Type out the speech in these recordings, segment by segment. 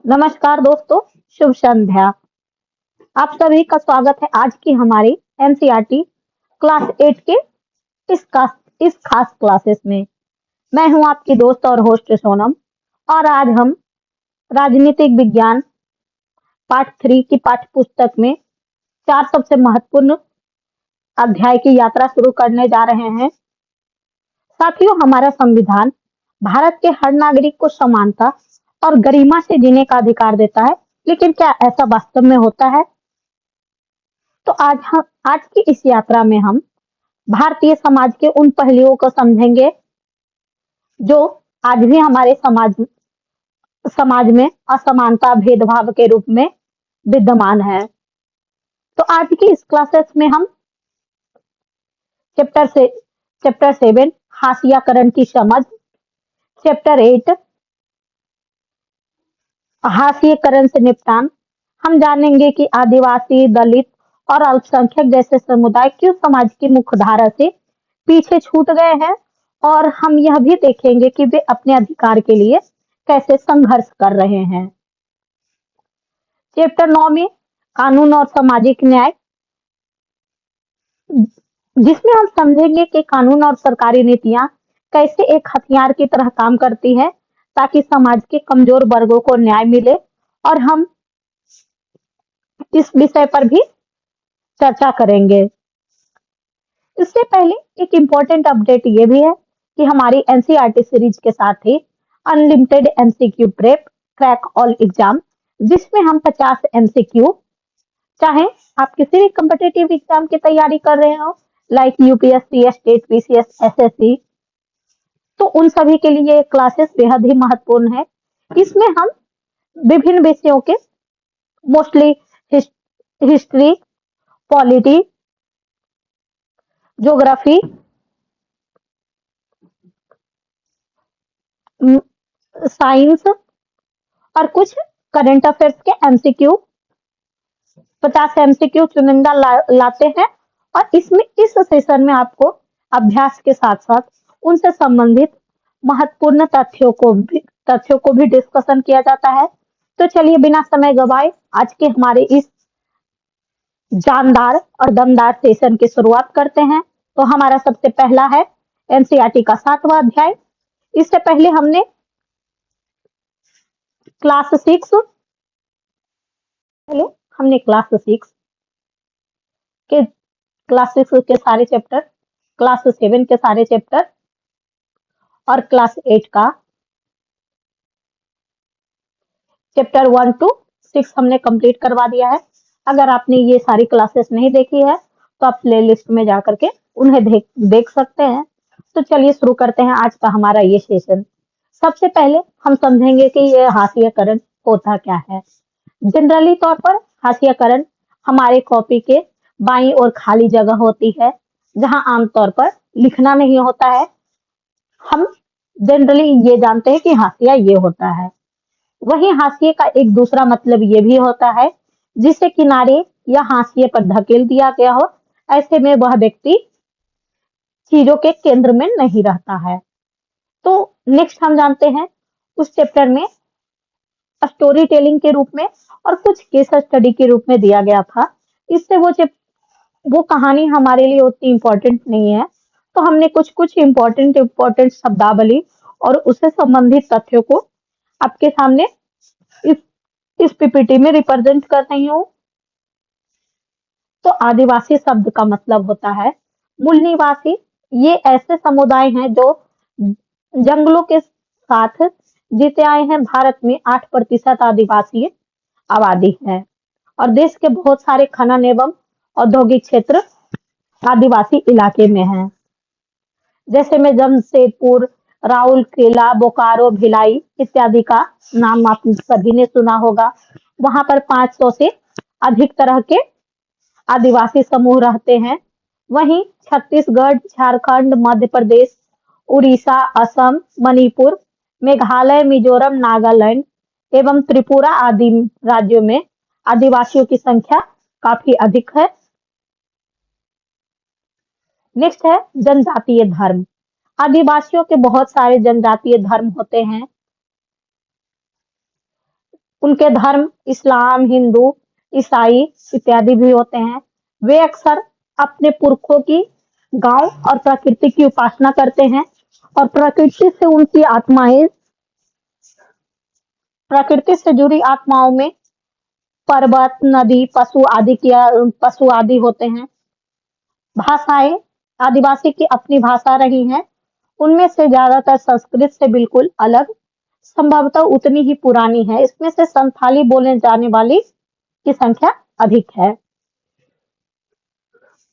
नमस्कार दोस्तों, शुभ संध्या। आप सभी का स्वागत है आज की हमारी एनसीईआरटी क्लास 8 के इस खास क्लासेस में। मैं हूं आपकी दोस्त और होस्ट सोनम और आज हम राजनीतिक विज्ञान पार्ट 3 की पाठ्य पुस्तक में 4 सबसे महत्वपूर्ण अध्याय की यात्रा शुरू करने जा रहे हैं। साथियों, हमारा संविधान भारत के हर नागरिक को समानता और गरिमा से जीने का अधिकार देता है, लेकिन क्या ऐसा वास्तव में होता है? तो आज की इस यात्रा में हम भारतीय समाज के उन पहलुओं को समझेंगे जो आज भी हमारे समाज में असमानता भेदभाव के रूप में विद्यमान है। तो आज की इस क्लासेस में हम चैप्टर 7 हाशियाकरण की समझ, चैप्टर 8 हाशियाकरण से निपटान। हम जानेंगे कि आदिवासी, दलित और अल्पसंख्यक जैसे समुदाय क्यों समाज की मुख्यधारा से पीछे छूट गए हैं, और हम यह भी देखेंगे कि वे अपने अधिकार के लिए कैसे संघर्ष कर रहे हैं। चैप्टर 9 में कानून और सामाजिक न्याय, जिसमें हम समझेंगे कि कानून और सरकारी नीतियां कैसे एक हथियार की तरह काम करती है ताकि समाज के कमजोर वर्गों को न्याय मिले, और हम इस विषय पर भी चर्चा करेंगे। इससे पहले एक इम्पोर्टेंट अपडेट ये भी है कि हमारी एनसीईआरटी सीरीज के साथ ही unlimited MCQ prep crack all exam, जिसमें हम 50 एमसीक्यू, चाहे आप किसी भी कम्पिटिटिव एग्जाम की तैयारी कर रहे हो like UPSC, state, PCS, SSC, तो उन सभी के लिए ये क्लासेस बेहद ही महत्वपूर्ण है। इसमें हम विभिन्न विषयों के mostly history, polity, geography, science और कुछ करंट अफेयर्स के एमसीक्यू, 50 एमसीक्यू चुनिंदा लाते हैं, और इसमें इस सेशन में आपको अभ्यास के साथ साथ उनसे संबंधित महत्वपूर्ण तथ्यों को भी डिस्कशन किया जाता है। तो चलिए बिना समय गवाए आज के हमारे इस जानदार और दमदार सेशन की शुरुआत करते हैं। तो हमारा सबसे पहला है एनसीईआरटी का 7वां अध्याय। इससे पहले हमने क्लास 6 के सारे चैप्टर, क्लास 7 के सारे चैप्टर और क्लास 8 का चैप्टर 1 to 6 हमने कंप्लीट करवा दिया है। अगर आपने ये सारी क्लासेस नहीं देखी है तो आप प्लेलिस्ट में जाकर के उन्हें देख सकते हैं। तो चलिए शुरू करते हैं आज का हमारा ये सेशन। सबसे पहले हम समझेंगे कि ये हाशियाकरण होता क्या है। जनरली तौर पर हाशियाकरण हमारे कॉपी के बाईं ओर खाली जगह होती है जहां आमतौर पर लिखना नहीं होता है। हम जनरली ये जानते हैं कि हाशिया ये होता है। वहीं हाशिए का एक दूसरा मतलब ये भी होता है जिसे किनारे या हाशिए पर धकेल दिया गया हो, ऐसे में वह व्यक्ति चीजों के केंद्र में नहीं रहता है। तो नेक्स्ट हम जानते हैं उस चैप्टर में स्टोरी टेलिंग के रूप में और कुछ केस स्टडी के रूप में दिया गया था। इससे वो कहानी हमारे लिए उतनी इम्पोर्टेंट नहीं है, तो हमने कुछ कुछ इम्पोर्टेंट शब्दावली और उससे संबंधित तथ्यों को आपके सामने इस इस पीपीटी में रिप्रेजेंट कर रही हूँ। तो आदिवासी शब्द का मतलब होता है मूल निवासी। ये ऐसे समुदाय हैं जो जंगलों के साथ जीते आए हैं। भारत में 8% आदिवासी आबादी है और देश के बहुत सारे खनन एवं औद्योगिक क्षेत्र आदिवासी इलाके में हैं। जैसे में जमशेदपुर, राउरकेला, बोकारो, भिलाई इत्यादि का नाम आप सभी ने सुना होगा। वहां पर 500 से अधिक तरह के आदिवासी समूह रहते हैं। वहीं छत्तीसगढ़, झारखंड, मध्य प्रदेश, उड़ीसा, असम, मणिपुर, मेघालय, मिजोरम, नागालैंड एवं त्रिपुरा आदि राज्यों में आदिवासियों की संख्या काफी अधिक है। नेक्स्ट है जनजातीय धर्म। आदिवासियों के बहुत सारे जनजातीय धर्म होते हैं। उनके धर्म इस्लाम, हिंदू, ईसाई इत्यादि भी होते हैं। वे अक्सर अपने पुरखों की गांव और प्रकृति की उपासना करते हैं और प्रकृति से जुड़ी आत्माओं में पर्वत, नदी, पशु आदि होते हैं। भाषाएं आदिवासी की अपनी भाषा रही हैं, उनमें से ज्यादातर संस्कृत से बिल्कुल अलग, संभवतः उतनी ही पुरानी है। इसमें से संथाली बोले जाने वाली की संख्या अधिक है,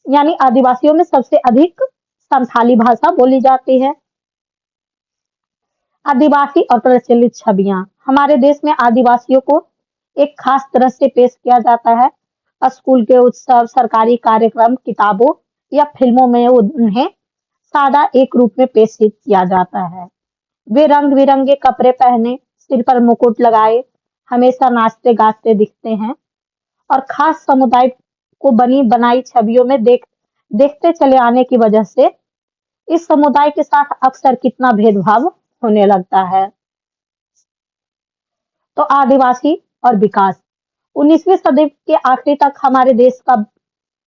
यानी आदिवासियों में सबसे अधिक संथाली भाषा बोली जाती है। आदिवासी और प्रचलित छवियां, हमारे देश में आदिवासियों को एक खास तरह से पेश किया जाता है। स्कूल के उत्सव, सरकारी कार्यक्रम, किताबों या फिल्मों में उन्हें सादा एक रूप में पेश किया जाता है। वे रंग बिरंगे कपड़े पहने, सिर पर मुकुट लगाए, हमेशा नाचते गाते दिखते हैं और खास समुदाय को बनी बनाई छवियों में देखते चले आने की वजह से इस समुदाय के साथ अक्सर कितना भेदभाव होने लगता है। तो आदिवासी और विकास, 19वीं सदी के आखिरी तक हमारे देश का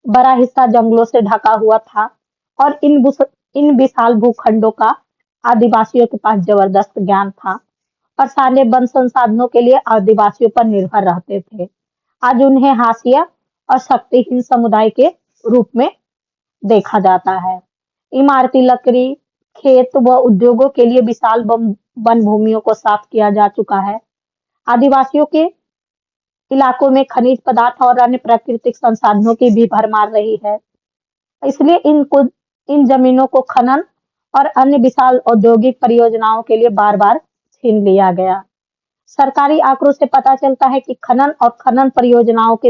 बड़ा हिस्सा जंगलों से ढका हुआ था और इन विशाल भूखंडों का आदिवासियों के पास जबरदस्त ज्ञान था और सारे वन संसाधनों के लिए आदिवासियों पर निर्भर रहते थे। आज उन्हें हाशिया और शक्तिहीन समुदाय के रूप में देखा जाता है। इमारती लकड़ी, खेत व उद्योगों के लिए विशाल वन भूमियों को साफ किया जा चुका है। आदिवासियों के इलाकों में खनिज पदार्थ और अन्य प्राकृतिक संसाधनों की भी भरमार रही है, इसलिए इन जमीनों को खनन और अन्य विशाल औद्योगिक परियोजनाओं के लिए बार बार छीन लिया गया। सरकारी आंकड़ों से पता चलता है कि खनन परियोजनाओं के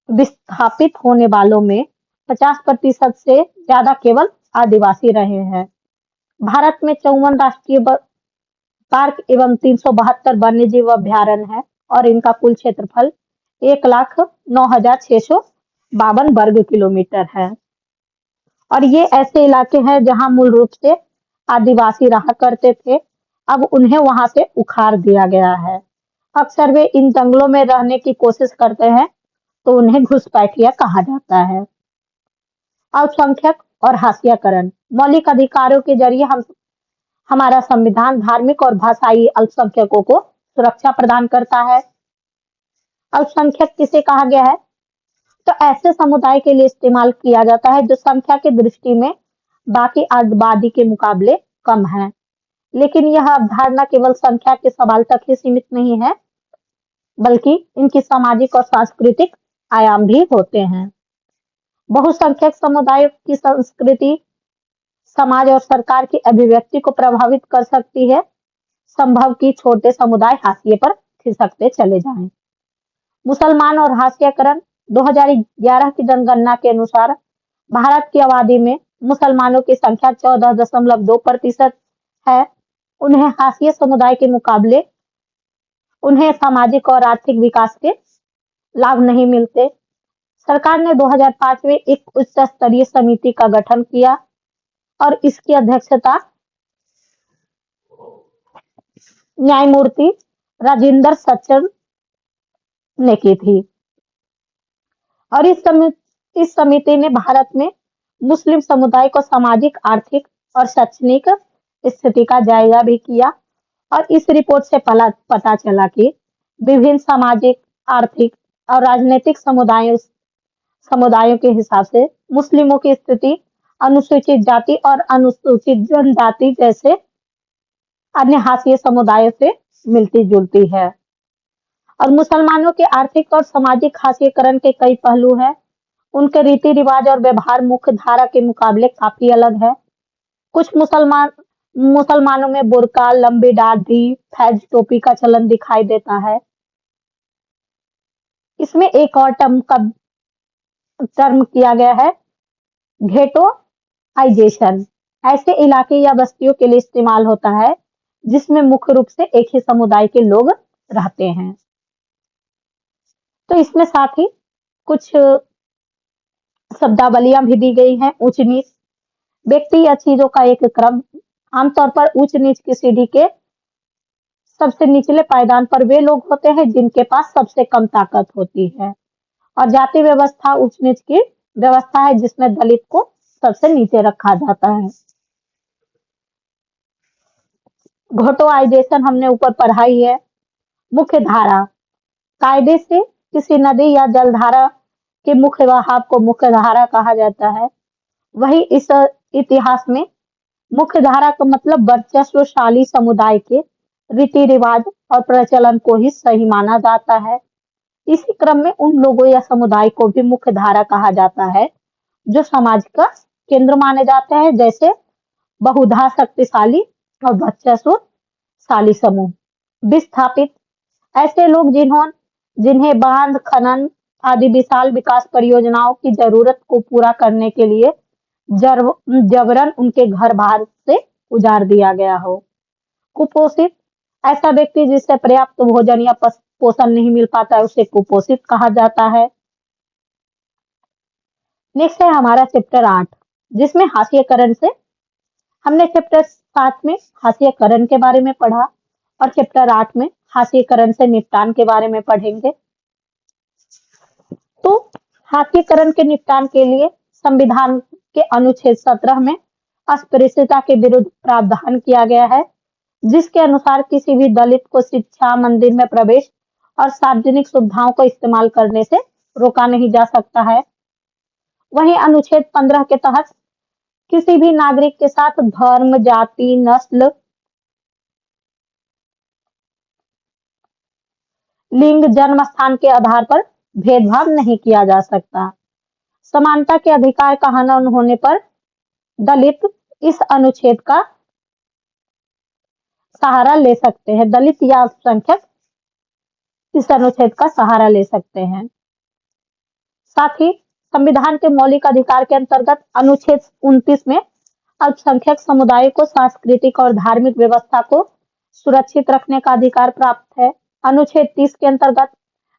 विस्थापित होने वालों में 50% से ज्यादा केवल आदिवासी रहे हैं। भारत में 54 राष्ट्रीय पार्क एवं 372 वन्यजीव अभ्यारण्य है और इनका कुल क्षेत्रफल 1,09,652 वर्ग किलोमीटर है। और ये ऐसे इलाके हैं जहां मूल रूप से आदिवासी रहा करते थे, अब उन्हें वहां से उखाड़ दिया गया है। अक्सर वे इन जंगलों में रहने की कोशिश करते हैं तो उन्हें घुसपैठिया कहा जाता है। अल्पसंख्यक और हाशियाकरण, मौलिक अधिकारों के जरिए हमारा संविधान धार्मिक और भाषाई अल्पसंख्यकों को सुरक्षा प्रदान करता है। अल्पसंख्यक किसे कहा गया है? तो ऐसे समुदाय के लिए इस्तेमाल किया जाता है जो संख्या की दृष्टि में बाकी आबादी के मुकाबले कम है। लेकिन यह अवधारणा केवल संख्या के सवाल तक ही सीमित नहीं है, बल्कि इनकी सामाजिक और सांस्कृतिक आयाम भी होते हैं। बहुसंख्यक समुदायों की संस्कृति समाज और सरकार की अभिव्यक्ति को प्रभावित कर सकती है। संभव कि छोटे समुदाय हाशिए पर खिसकते चले जाएं। मुसलमान और हाशियाकरण, 2011 की जनगणना के अनुसार भारत की आबादी में मुसलमानों की संख्या 14.2% है। उन्हें हाशिया समुदाय के मुकाबले उन्हें सामाजिक और आर्थिक विकास के लाभ नहीं मिलते। सरकार ने 2005 में एक उच्च स्तरीय समिति का गठन किया और इसकी अध्यक्षता न्यायमूर्ति राजेंद्र सचर ने की थी और इस समिति ने भारत में मुस्लिम समुदाय को सामाजिक, आर्थिक और शैक्षणिक स्थिति का जायजा भी किया और इस रिपोर्ट से पता चला कि विभिन्न सामाजिक, आर्थिक और राजनीतिक समुदायों के हिसाब से मुस्लिमों की स्थिति अनुसूचित जाति और अनुसूचित जनजाति जैसे अन्य हाशिए समुदायों से मिलती जुलती है। और मुसलमानों के आर्थिक और सामाजिक हाशिएकरण के कई पहलू हैं। उनके रीति रिवाज और व्यवहार मुख्य धारा के मुकाबले काफी अलग है। कुछ मुसलमानों में बुर्का, लंबी दाढ़ी, फैज टोपी का चलन दिखाई देता है। इसमें एक और टर्म किया गया है, घेटोआइजेशन। ऐसे इलाके या बस्तियों के लिए इस्तेमाल होता है जिसमें मुख्य रूप से एक ही समुदाय के लोग रहते हैं। तो इसमें साथ ही कुछ शब्दावलियां भी दी गई हैं। ऊंच नीच, व्यक्ति या चीजों का एक क्रम, आमतौर पर ऊंच नीच की सीढ़ी के सबसे निचले पायदान पर वे लोग होते हैं जिनके पास सबसे कम ताकत होती है। और जाति व्यवस्था उच्च नीच की व्यवस्था है जिसमें दलित को सबसे नीचे रखा जाता है। घोटोआइजेशन हमने ऊपर पढ़ा ही है। मुख्य धारा, कायदे से किसी नदी या जलधारा के मुख्य बहाव को मुख्य धारा कहा जाता है। वही इस इतिहास में मुख्य धारा का मतलब वर्चस्वशाली समुदाय के रीति रिवाज और प्रचलन को ही सही माना जाता है। इसी क्रम में उन लोगों या समुदाय को भी मुख्य धारा कहा जाता है जो समाज का केंद्र माने जाते हैं, जैसे बहुधा शक्तिशाली और वर्चस्वशाली समूह। विस्थापित, ऐसे लोग जिन्हें बांध खनन आदि विशाल विकास परियोजनाओं की जरूरत को पूरा करने के लिए जबरन उनके घर बाहर से उजाड़ दिया गया हो। कुपोषित, ऐसा व्यक्ति जिससे पर्याप्त भोजन या पोषण नहीं मिल पाता है उसे कुपोषित कहा जाता है। नेक्स्ट है हमारा चैप्टर 8 जिसमें हास्यकरण से हमने चैप्टर 7 में हास्यकरण के बारे में पढ़ा और चैप्टर 8 में हास्यकरण से निपटान के बारे में पढ़ेंगे। तो हास्यकरण के निपटान के लिए संविधान के अनुच्छेद 17 में अस्पृश्यता के विरुद्ध प्रावधान किया गया है, जिसके अनुसार किसी भी दलित को शिक्षा, मंदिर में प्रवेश और सार्वजनिक सुविधाओं को इस्तेमाल करने से रोका नहीं जा सकता है। वहीं अनुच्छेद 15 के तहत किसी भी नागरिक के साथ धर्म, जाति, नस्ल, लिंग, जन्म स्थान के आधार पर भेदभाव नहीं किया जा सकता। समानता के अधिकार का हनन होने पर दलित इस अनुच्छेद का सहारा ले सकते हैं। दलित या अल्पसंख्यक इस अनुच्छेद का सहारा ले सकते हैं। साथ ही संविधान के मौलिक अधिकार के अंतर्गत अनुच्छेद 29 में अल्पसंख्यक समुदाय को सांस्कृतिक और धार्मिक व्यवस्था को सुरक्षित रखने का अधिकार प्राप्त है। अनुच्छेद 30 के अंतर्गत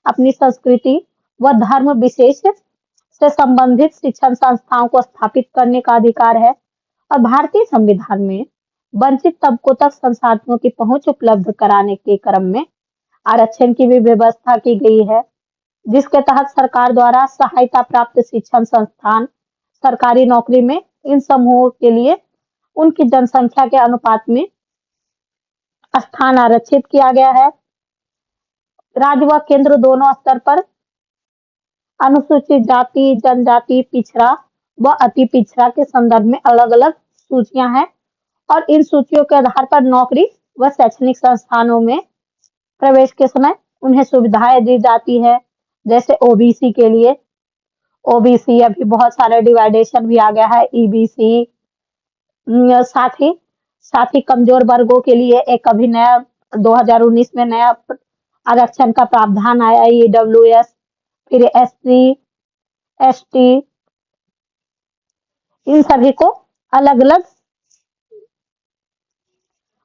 अपनी संस्कृति व धर्म विशेष से संबंधित शिक्षण संस्थाओं को स्थापित करने का अधिकार है। और भारतीय संविधान में वंचित तबकों तक संसाधनों की पहुंच उपलब्ध कराने के क्रम में आरक्षण की भी व्यवस्था की गई है, जिसके तहत सरकार द्वारा सहायता प्राप्त शिक्षण संस्थान सरकारी नौकरी में इन समूहों के लिए उनकी जनसंख्या के अनुपात में स्थान आरक्षित किया गया है। राज्य व केंद्र दोनों स्तर पर अनुसूचित जाति, जनजाति, पिछड़ा व अति पिछड़ा के संदर्भ में अलग अलग सूचियां हैं और इन सूचियों के आधार पर नौकरी व शैक्षणिक संस्थानों में प्रवेश के समय उन्हें सुविधाएं दी जाती है। जैसे ओबीसी के लिए ओबीसी, अभी बहुत सारे डिवाइडेशन भी आ गया है, ईबीसी। साथ ही कमजोर वर्गों के लिए एक अभी नया 2019 में नया आरक्षण का प्रावधान आया, ईडब्ल्यूएस, फिर एससी, एसटी, इन सभी को अलग अलग।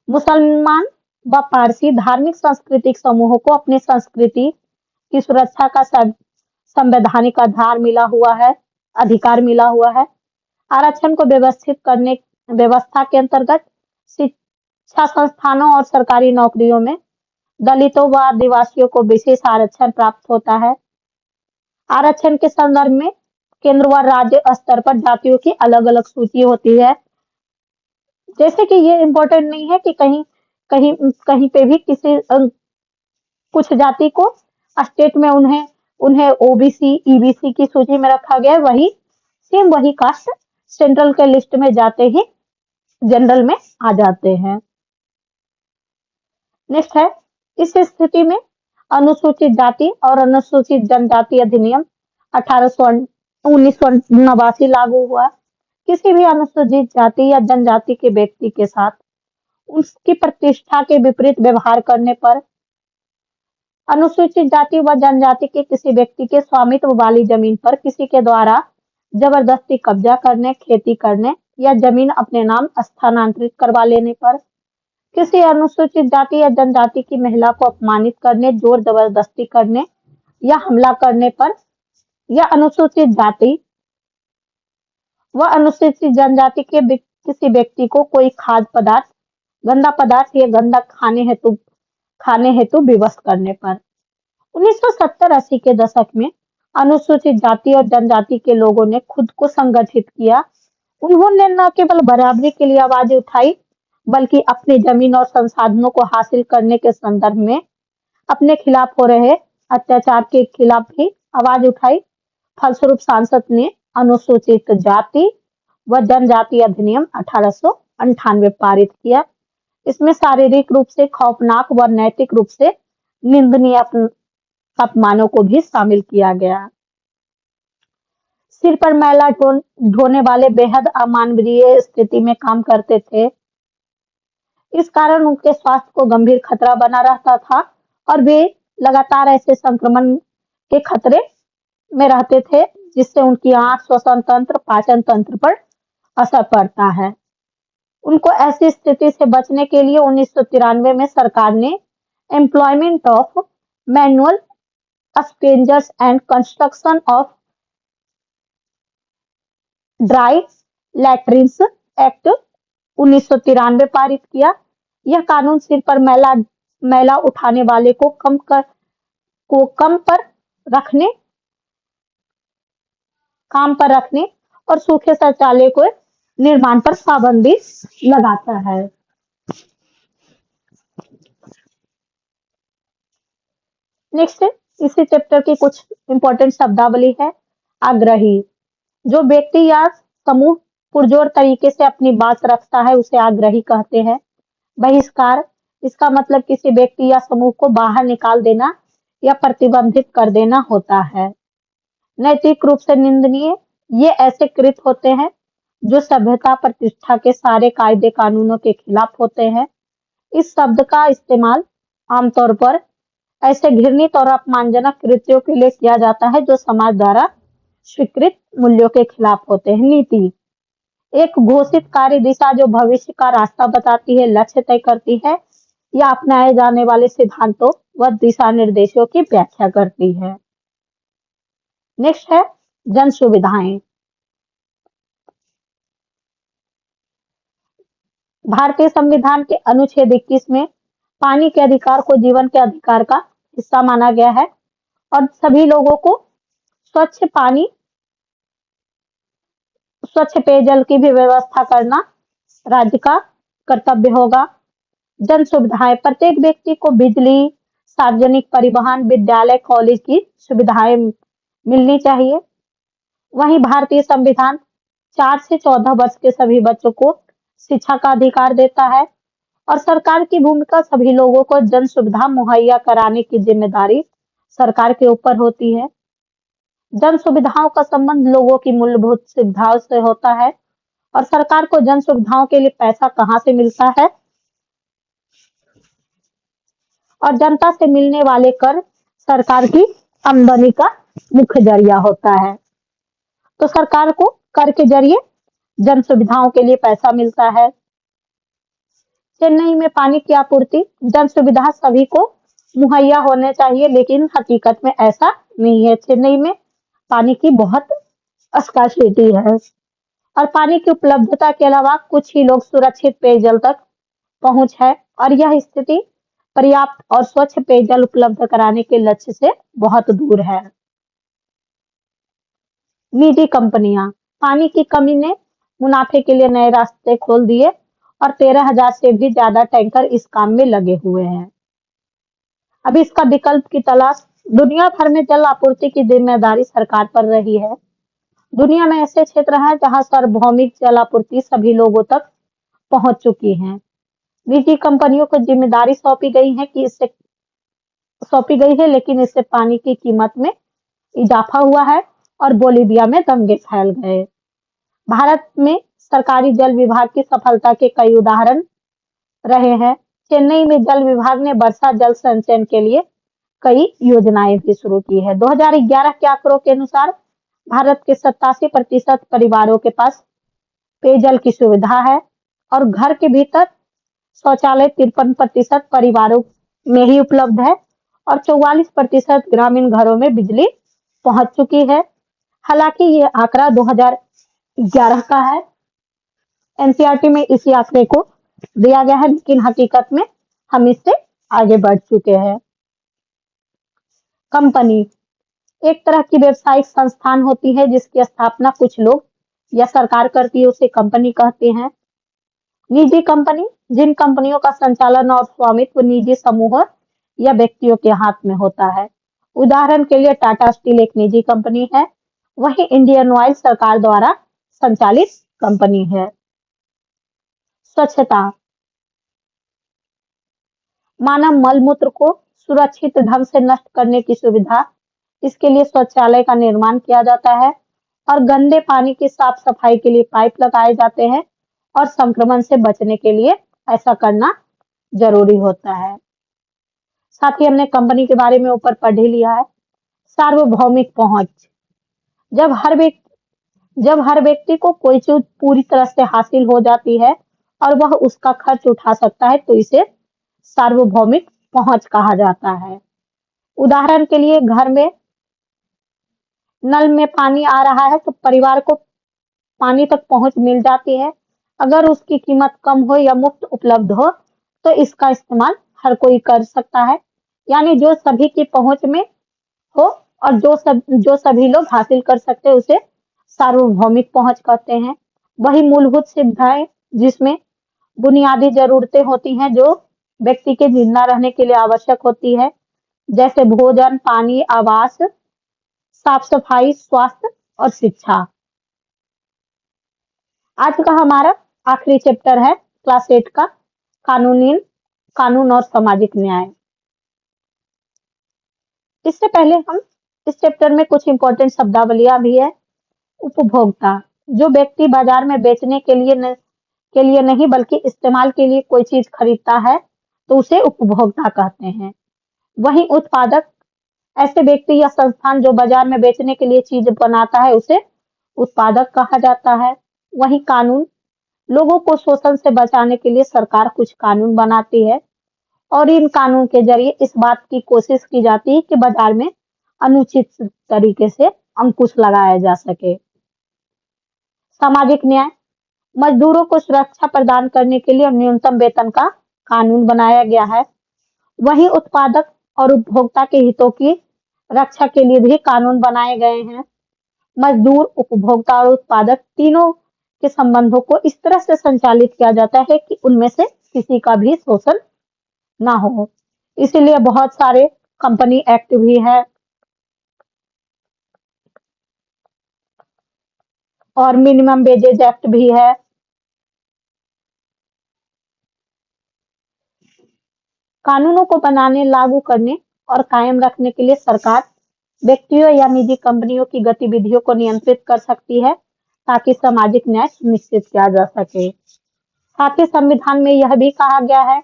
मुसलमान व पारसी धार्मिक सांस्कृतिक समूहों को अपनी संस्कृति की सुरक्षा का संवैधानिक अधिकार मिला हुआ है। आरक्षण को व्यवस्थित करने व्यवस्था के अंतर्गत शिक्षा संस्थानों और सरकारी नौकरियों में दलितों व आदिवासियों को विशेष आरक्षण प्राप्त होता है। आरक्षण के संदर्भ में केंद्र व राज्य स्तर पर जातियों की अलग अलग सूची होती है। जैसे कि ये इम्पोर्टेंट नहीं है कि कहीं पे भी किसी कुछ जाति को स्टेट में उन्हें ओबीसी, ईबीसी की सूची में रखा गया है, वही कास्ट सेंट्रल के लिस्ट में जाते ही जनरल में आ जाते हैं। नेक्स्ट है, इस स्थिति में अनुसूचित जाति और अनुसूचित जनजाति अधिनियम 1989 लागू हुआ। किसी भी अनुसूचित जाति या जनजाति के व्यक्ति के साथ उसकी प्रतिष्ठा के विपरीत व्यवहार करने पर अनुसूचित जाति व जनजाति के किसी व्यक्ति के स्वामित्व वाली जमीन पर किसी के द्वारा जबरदस्ती कब्जा करने, खेती करने या जमीन अपने नाम स्थानांतरित करवा लेने पर, किसी अनुसूचित जाति या जनजाति की महिला को अपमानित करने, जोर जबरदस्ती करने या हमला करने पर, या अनुसूचित जाति व अनुसूचित जनजाति के किसी व्यक्ति को कोई खाद्य पदार्थ, गंदा पदार्थ या गंदा खाने हेतु खाने हेतु विवश करने पर। 1970-80 के दशक में अनुसूचित जाति और जनजाति के लोगों ने खुद को संगठित किया। उन्होंने न केवल बराबरी के लिए आवाज उठाई, बल्कि अपनी जमीन और संसाधनों को हासिल करने के संदर्भ में अपने खिलाफ हो रहे अत्याचार के खिलाफ भी आवाज उठाई। फलस्वरूप सांसद ने अनुसूचित जाति व जनजाति अधिनियम 1898 पारित किया। इसमें शारीरिक रूप से खौफनाक व नैतिक रूप से निंदनीय अपमानों को भी शामिल किया गया। सिर पर मैला ढोने वाले बेहद अमानवीय स्थिति में काम करते थे। इस कारण उनके स्वास्थ्य को गंभीर खतरा बना रहता था और वे लगातार ऐसे संक्रमण के खतरे में रहते थे, जिससे उनकी आंख, श्वसन तंत्र, पाचन तंत्र पर असर पड़ता है। उनको ऐसी स्थिति से बचने के लिए 1993 में सरकार ने employment of manual scavengers and construction of dry latrines act 1993 पारित किया। यह कानून सिर पर मैला उठाने वाले को काम पर रखने और सूखे शौचालय को निर्माण पर पाबंदी लगाता है। नेक्स्ट इसी चैप्टर की कुछ इंपॉर्टेंट शब्दावली है। आग्रही, जो व्यक्ति या समूह पुरजोर तरीके से अपनी बात रखता है उसे आग्रही कहते हैं। बहिष्कार, इसका मतलब किसी व्यक्ति या समूह को बाहर निकाल देना या प्रतिबंधित कर देना होता है। नैतिक रूप से निंदनीय, ये ऐसे कृत्य होते हैं जो सभ्यता प्रतिष्ठा के सारे कायदे कानूनों के खिलाफ होते हैं। इस शब्द का इस्तेमाल आमतौर पर ऐसे घृणित और अपमानजनक कृत्यों के लिए किया जाता है जो समाज द्वारा स्वीकृत मूल्यों के खिलाफ होते हैं। नीति, एक घोषित कार्य दिशा जो भविष्य का रास्ता बताती है, लक्ष्य तय करती है या अपनाए जाने वाले सिद्धांतों व दिशा निर्देशों की व्याख्या करती है। नेक्स्ट है जन सुविधाएं। भारतीय संविधान के अनुच्छेद 21 में पानी के अधिकार को जीवन के अधिकार का हिस्सा माना गया है और सभी लोगों को स्वच्छ पानी, स्वच्छ पेयजल की भी व्यवस्था करना राज्य का कर्तव्य होगा। जन सुविधाएं, प्रत्येक व्यक्ति को बिजली, सार्वजनिक परिवहन, विद्यालय, कॉलेज की सुविधाएं मिलनी चाहिए। वहीं भारतीय संविधान 4 से 14 वर्ष के सभी बच्चों को शिक्षा का अधिकार देता है और सरकार की भूमिका सभी लोगों को जन सुविधा मुहैया कराने की जिम्मेदारी सरकार के ऊपर होती है। जन सुविधाओं का संबंध लोगों की मूलभूत सुविधाओं से होता है और सरकार को जन सुविधाओं के लिए पैसा कहाँ से मिलता है और जनता से मिलने वाले कर सरकार की आमदनी का मुख्य जरिया होता है। तो सरकार को कर के जरिए जन सुविधाओं के लिए पैसा मिलता है। चेन्नई में पानी की आपूर्ति, जन सुविधा सभी को मुहैया होने चाहिए, लेकिन हकीकत में ऐसा नहीं है। चेन्नई में पानी की बहुत स्कार्सिटी है और पानी की उपलब्धता के अलावा कुछ ही लोग सुरक्षित पेयजल तक पहुंच है और यह स्थिति पर्याप्त और स्वच्छ पेयजल उपलब्ध कराने के लक्ष्य से बहुत दूर है। निजी कंपनियां, पानी की कमी ने मुनाफे के लिए नए रास्ते खोल दिए और 13,000 से भी ज्यादा टैंकर इस काम में लगे हुए हैं। अब इसका विकल्प की तलाश, दुनिया भर में जल आपूर्ति की जिम्मेदारी सरकार पर रही है। दुनिया में ऐसे क्षेत्र हैं जहां सार्वभौमिक जल आपूर्ति सभी लोगों तक पहुंच चुकी है। निजी कंपनियों को जिम्मेदारी सौंपी गई है, लेकिन इससे पानी की कीमत में इजाफा हुआ है और बोलीविया में दंगे फैल गए। भारत में सरकारी जल विभाग की सफलता के कई उदाहरण रहे हैं। चेन्नई में जल विभाग ने वर्षा जल संचयन के लिए कई योजनाएं भी शुरू की है। 2011 के आंकड़ों के अनुसार भारत के 87% परिवारों के पास पेयजल की सुविधा है और घर के भीतर शौचालय 53% परिवारों में ही उपलब्ध है और 44% ग्रामीण घरों में बिजली पहुंच चुकी है। हालांकि ये आंकड़ा 2011 का है। एनसीईआरटी में इसी आंकड़े को दिया गया है, लेकिन हकीकत में हम इससे आगे बढ़ चुके हैं। कंपनी एक तरह की व्यावसायिक संस्थान होती है जिसकी स्थापना कुछ लोग या सरकार करती है, उसे कंपनी कहते हैं। निजी कंपनी जिन कंपनियों का संचालन और स्वामित्व निजी समूह या व्यक्तियों के हाथ में होता है। उदाहरण के लिए टाटा स्टील एक निजी कंपनी है, वहीं इंडियन ऑयल सरकार द्वारा संचालित कंपनी है। स्वच्छता मानव मल मूत्र को सुरक्षित ढंग से नष्ट करने की सुविधा, इसके लिए शौचालय का निर्माण किया जाता है और गंदे पानी की साफ सफाई के लिए पाइप लगाए जाते हैं और संक्रमण से बचने के लिए ऐसा करना जरूरी होता है। साथ ही हमने कंपनी के बारे में ऊपर पढ़ ही लिया है। सार्वभौमिक पहुंच जब हर व्यक्ति को कोई चीज पूरी तरह से हासिल हो जाती है और वह उसका खर्च उठा सकता है तो इसे सार्वभौमिक पहुंच कहा जाता है। उदाहरण के लिए घर में नल में पानी आ रहा है तो परिवार को पानी तक पहुंच मिल जाती है। अगर उसकी कीमत कम हो या मुफ्त उपलब्ध हो तो इसका इस्तेमाल हर कोई कर सकता है, यानी जो सभी की पहुंच में हो और जो सभी लोग हासिल कर सकते हैं उसे सार्वभौमिक पहुंच कहते हैं। वही मूलभूत सुविधाएं जिसमें बुनियादी जरूरतें होती हैं जो व्यक्ति के जिंदा रहने के लिए आवश्यक होती है, जैसे भोजन, पानी, आवास, साफ सफाई, स्वास्थ्य और शिक्षा। आज का हमारा आखिरी चैप्टर है क्लास 8 का कानून और सामाजिक न्याय। इससे पहले हम इस चैप्टर में कुछ इंपॉर्टेंट शब्दावलियां भी है। उपभोक्ता जो व्यक्ति बाजार में बेचने के लिए नहीं बल्कि इस्तेमाल के लिए कोई चीज खरीदता है तो उसे उपभोक्ता कहते हैं। वहीं उत्पादक ऐसे व्यक्ति या संस्थान जो बाजार में बेचने के लिए चीज बनाता है उसे उत्पादक कहा जाता है। वहीं कानून लोगों को शोषण से बचाने के लिए सरकार कुछ कानून बनाती है और इन कानून के जरिए इस बात की कोशिश की जाती है कि बाजार में अनुचित तरीके से अंकुश लगाया जा सके। सामाजिक न्याय मजदूरों को सुरक्षा प्रदान करने के लिए न्यूनतम वेतन का कानून बनाया गया है। वहीं उत्पादक और उपभोक्ता के हितों की रक्षा के लिए भी कानून बनाए गए हैं। मजदूर, उपभोक्ता और उत्पादक तीनों के संबंधों को इस तरह से संचालित किया जाता है कि उनमें से किसी का भी शोषण ना हो। इसीलिए बहुत सारे कंपनी एक्ट भी है और मिनिमम वेजेज एक्ट भी है। कानूनों को बनाने, लागू करने और कायम रखने के लिए सरकार व्यक्तियों या निजी कंपनियों की गतिविधियों को नियंत्रित कर सकती है ताकि सामाजिक न्याय सुनिश्चित किया जा सके। साथ ही संविधान में यह भी कहा गया है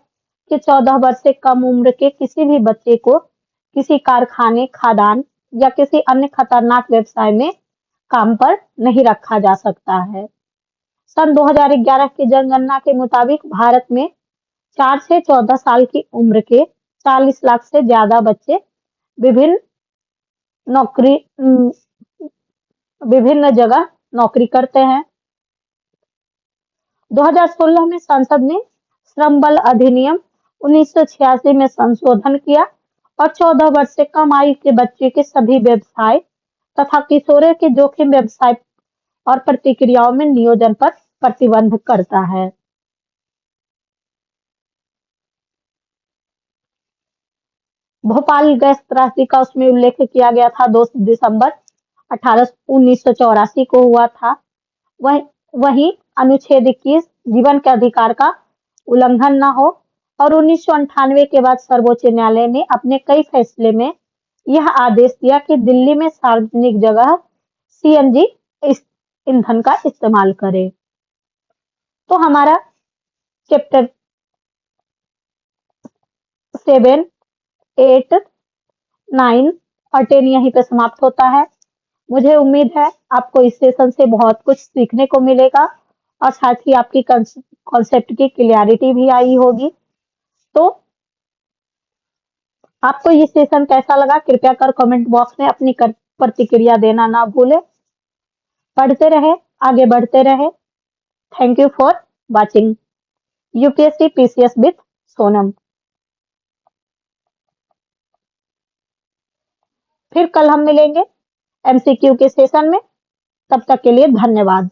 कि 14 वर्ष से कम उम्र के किसी भी बच्चे को किसी कारखाने, खदान या किसी अन्य खतरनाक व्यवसाय में काम पर नहीं रखा जा सकता है। सन 2011 की जनगणना के मुताबिक भारत में 4 से 14 साल की उम्र के 40 लाख से ज्यादा बच्चे विभिन्न नौकरी विभिन्न जगह नौकरी करते हैं। 2016 में संसद ने श्रम बल अधिनियम 1986 में संशोधन किया और 14 वर्ष से कम आयु के बच्चे के सभी व्यवसाय तथा किशोरों के जोखिम व्यवसाय और प्रतिक्रियाओं में नियोजन पर प्रतिबंध करता है। भोपाल गैस त्रासदी का उसमें उल्लेख किया गया था 2 दिसंबर 1984 को हुआ था। वहीं अनुच्छेद 21 जीवन के अधिकार का उल्लंघन न हो और 1998 के बाद सर्वोच्च न्यायालय ने अपने कई फैसले में यह आदेश दिया कि दिल्ली में सार्वजनिक जगह सीएनजी ईंधन का इस्तेमाल करें। तो हमारा चैप्टर 7, 8, 9 और 10 यहीं पे समाप्त होता है। मुझे उम्मीद है आपको इस सेशन से बहुत कुछ सीखने को मिलेगा और साथ ही आपकी कॉन्सेप्ट की क्लियरिटी भी आई होगी। तो आपको ये सेशन कैसा लगा कृपया कर कमेंट बॉक्स में अपनी प्रतिक्रिया देना ना भूलें। पढ़ते रहे, आगे बढ़ते रहे। Thank you for watching UPSC PCS with Sonam. फिर कल हम मिलेंगे एमसीक्यू के सेशन में। तब तक के लिए धन्यवाद।